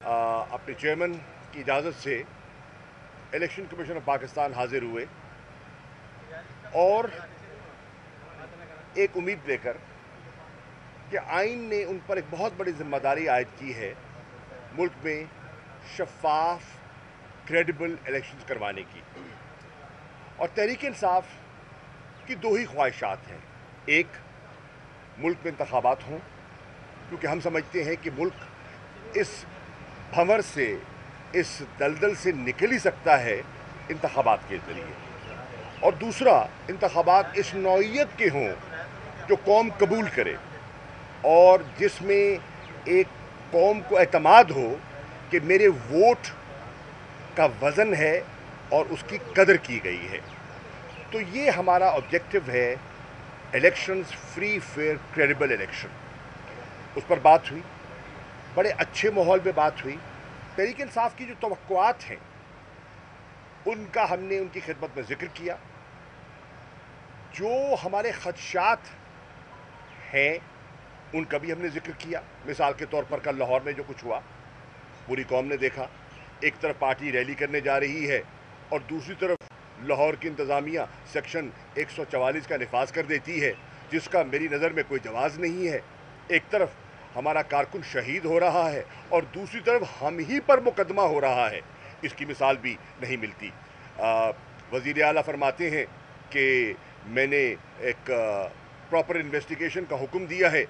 अपने चेयरमैन की इजाज़त से इलेक्शन कमीशन ऑफ पाकिस्तान हाजिर हुए और एक उम्मीद लेकर कि आइन ने उन पर एक बहुत बड़ी जिम्मेदारी आयद की है मुल्क में शफाफ क्रेडिबल इलेक्शंस करवाने की। और तहरीक इंसाफ की दो ही ख्वाहिशात हैं। एक, मुल्क में इंतखाबात हों, क्योंकि हम समझते हैं कि मुल्क इस भंवर से, इस दलदल से निकल ही सकता है इंतखाबात के ज़रिए। और दूसरा, इंतखाबात इस नौइयत के हों जो कौम कबूल करे और जिसमें एक कौम को एतमाद हो कि मेरे वोट का वज़न है और उसकी कदर की गई है। तो ये हमारा ऑब्जेक्टिव है, elections free fair credible election. उस पर बात हुई, बड़े अच्छे माहौल में बात हुई। तहरीक इंसाफ की जो तवक्कुआत हैं उनका हमने उनकी खिदमत में ज़िक्र किया। जो हमारे खदशात हैं उनका भी हमने ज़िक्र किया। मिसाल के तौर पर कल लाहौर में जो कुछ हुआ पूरी कौम ने देखा। एक तरफ पार्टी रैली करने जा रही है और दूसरी तरफ लाहौर की इंतज़ामिया सेक्शन 144 का निफाज कर देती है, जिसका मेरी नज़र में कोई जवाज़ नहीं है। एक तरफ हमारा कारकुन शहीद हो रहा है और दूसरी तरफ हम ही पर मुकदमा हो रहा है। इसकी मिसाल भी नहीं मिलती। वज़ीर आला फरमाते हैं कि मैंने एक प्रॉपर इन्वेस्टिगेशन का हुक्म दिया है।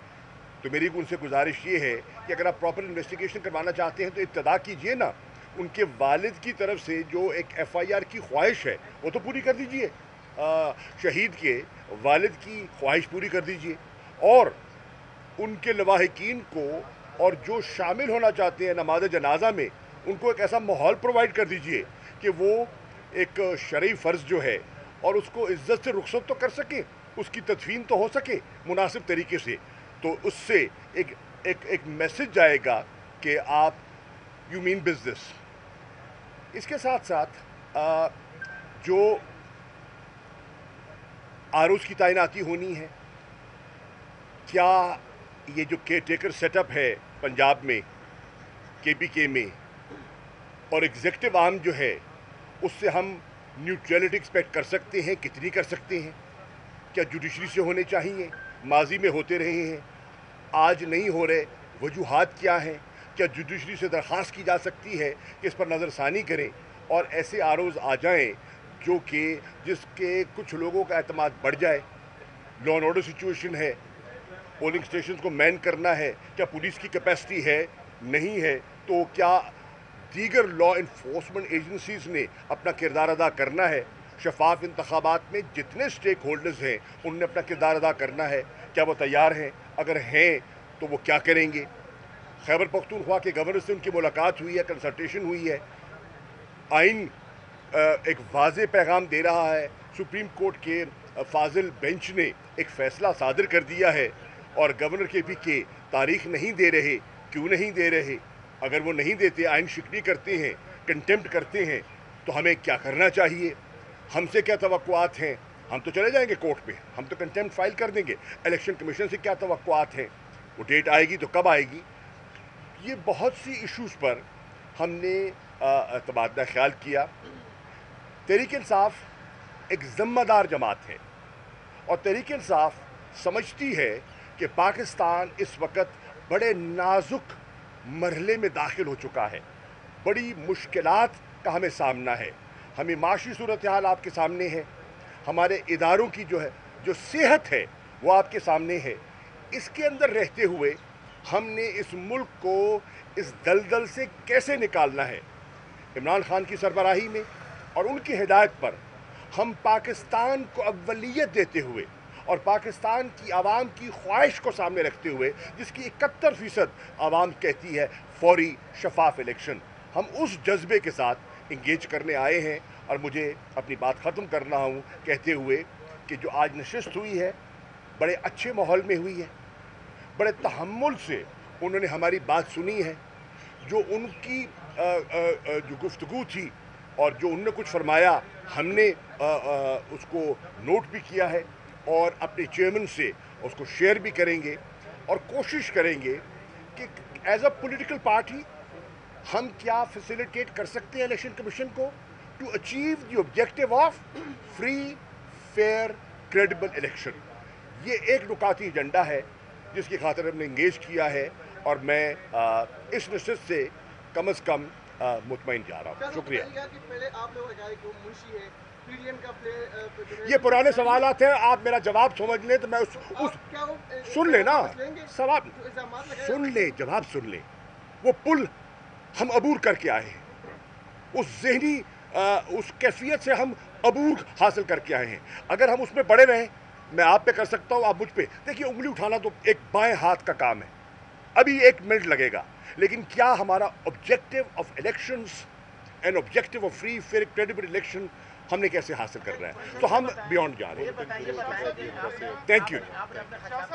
तो मेरी उनसे गुजारिश ये है कि अगर आप प्रॉपर इन्वेस्टिगेशन करवाना चाहते हैं तो इब्तदा कीजिए ना, उनके वालिद की तरफ से जो एक FIR की ख्वाहिश है वो तो पूरी कर दीजिए। शहीद के वालिद की ख्वाहिश पूरी कर दीजिए और उनके लवाहिकीन को और जो शामिल होना चाहते हैं नमाज जनाजा में, उनको एक ऐसा माहौल प्रोवाइड कर दीजिए कि वो एक शरई फ़र्ज़ जो है और उसको इज़्ज़त से रुखसत तो कर सकें, उसकी तदफीन तो हो सके मुनासिब तरीके से। तो उससे एक मैसेज जाएगा कि आप यू मीन बिजनेस। इसके साथ साथ जो आरूज की तैनाती होनी है, क्या ये जो केयर टेकर सेटअप है पंजाब में KPK में, और एग्जेक्टिव आर्म जो है उससे हम न्यूट्रलिटी एक्सपेक्ट कर सकते हैं? कितनी कर सकते हैं? क्या जुडिशरी से होने चाहिए? माजी में होते रहे हैं, आज नहीं हो रहे, वजूहात क्या हैं? क्या जुडिशरी से दरख्वास्त की जा सकती है कि इस पर नज़रसानी करें और ऐसे आरोज़ आ जाएं जो कि जिसके कुछ लोगों का एतमाद बढ़ जाए? लॉ एंड ऑर्डर सिचुएशन है, पोलिंग स्टेशन को मैन करना है, क्या पुलिस की कैपेसिटी है? नहीं है। तो क्या दीगर लॉ इन्फोर्समेंट एजेंसीज़ ने अपना किरदार अदा करना है? शफाफ इंतखाबात में जितने स्टेक होल्डर्स हैं उनने अपना किरदार अदा करना है। क्या वो तैयार हैं? अगर हैं तो वो क्या करेंगे? खैबर पख्तूनख्वा के गवर्नर से उनकी मुलाकात हुई है, कंसल्टेशन हुई है। आइन एक वाज़ेह पैगाम दे रहा है। सुप्रीम कोर्ट के फाजिल बेंच ने एक फ़ैसला सादर कर दिया है और गवर्नर KPK तारीख नहीं दे रहे। क्यों नहीं दे रहे? अगर वो नहीं देते, आइन शिकनी करते हैं, कंटेम्प्ट करते हैं, तो हमें क्या करना चाहिए? हमसे क्या तवक्कुआत हैं? हम तो चले जाएंगे कोर्ट पे, हम तो कंटेम्प्ट फाइल कर देंगे। इलेक्शन कमीशन से क्या तवक्कुआत हैं? वो डेट आएगी तो कब आएगी? ये बहुत सी इश्यूज़ पर हमने तबादला ख्याल किया। तहरीक इंसाफ एक ज़िम्मेदार जमात है और तहरीक इंसाफ समझती है कि पाकिस्तान इस वक्त बड़े नाजुक मरहले में दाखिल हो चुका है। बड़ी मुश्किलात का हमें सामना है। हमें माशी सूरत हाल आपके सामने है, हमारे इदारों की जो सेहत है वो आपके सामने है। इसके अंदर रहते हुए हमने इस मुल्क को इस दलदल से कैसे निकालना है? इमरान खान की सरबराही में और उनकी हिदायत पर हम पाकिस्तान को अव्वलियत देते हुए और पाकिस्तान की आवाम की ख्वाहिश को सामने रखते हुए, जिसकी 71% आवाम कहती है फौरी शफाफ इलेक्शन, हम उस जज्बे के साथ इंगेज करने आए हैं। और मुझे अपनी बात ख़त्म करना हूँ कहते हुए कि जो आज नशिस्त हुई है बड़े अच्छे माहौल में हुई है, बड़े तहम्मुल से उन्होंने हमारी बात सुनी है। जो उनकी जो गुफ्तगू थी और जो उनने कुछ फरमाया, हमने उसको नोट भी किया है और अपने चेयरमैन से उसको शेयर भी करेंगे और कोशिश करेंगे कि एज अ पॉलिटिकल पार्टी ہم کیا فیسیلیٹیٹ کر سکتے ہیں الیکشن کمیشن کو to achieve the objective of free fair credible election. یہ ایک نکاتی ایجنڈا ہے جس کی خاطر ہم نے انگیج کیا ہے اور میں اس نشست سے کم از کم مطمئن جا رہا ہوں. شکریہ. یہ پرانے سوالات ہیں, آپ میرا جواب سمجھ لیں تو میں سن لیں نا سوال سن لیں, جواب سن لیں. وہ پل ہم عبور کر کے آئے ہیں, اس ذہنی اس کیفیت سے ہم عبور حاصل کر کے آئے ہیں. اگر ہم اس میں بڑے رہیں, میں آپ پہ کر سکتا ہوں, آپ مجھ پہ. دیکھیے انگلی اٹھانا تو ایک بائیں ہاتھ کا کام ہے, ابھی 1 منٹ لگے گا, لیکن کیا ہمارا objective of elections and objective of free fair credible election ہم نے کیسے حاصل کرنا ہے, تو ہم بیونڈ جا رہے ہیں. Thank you.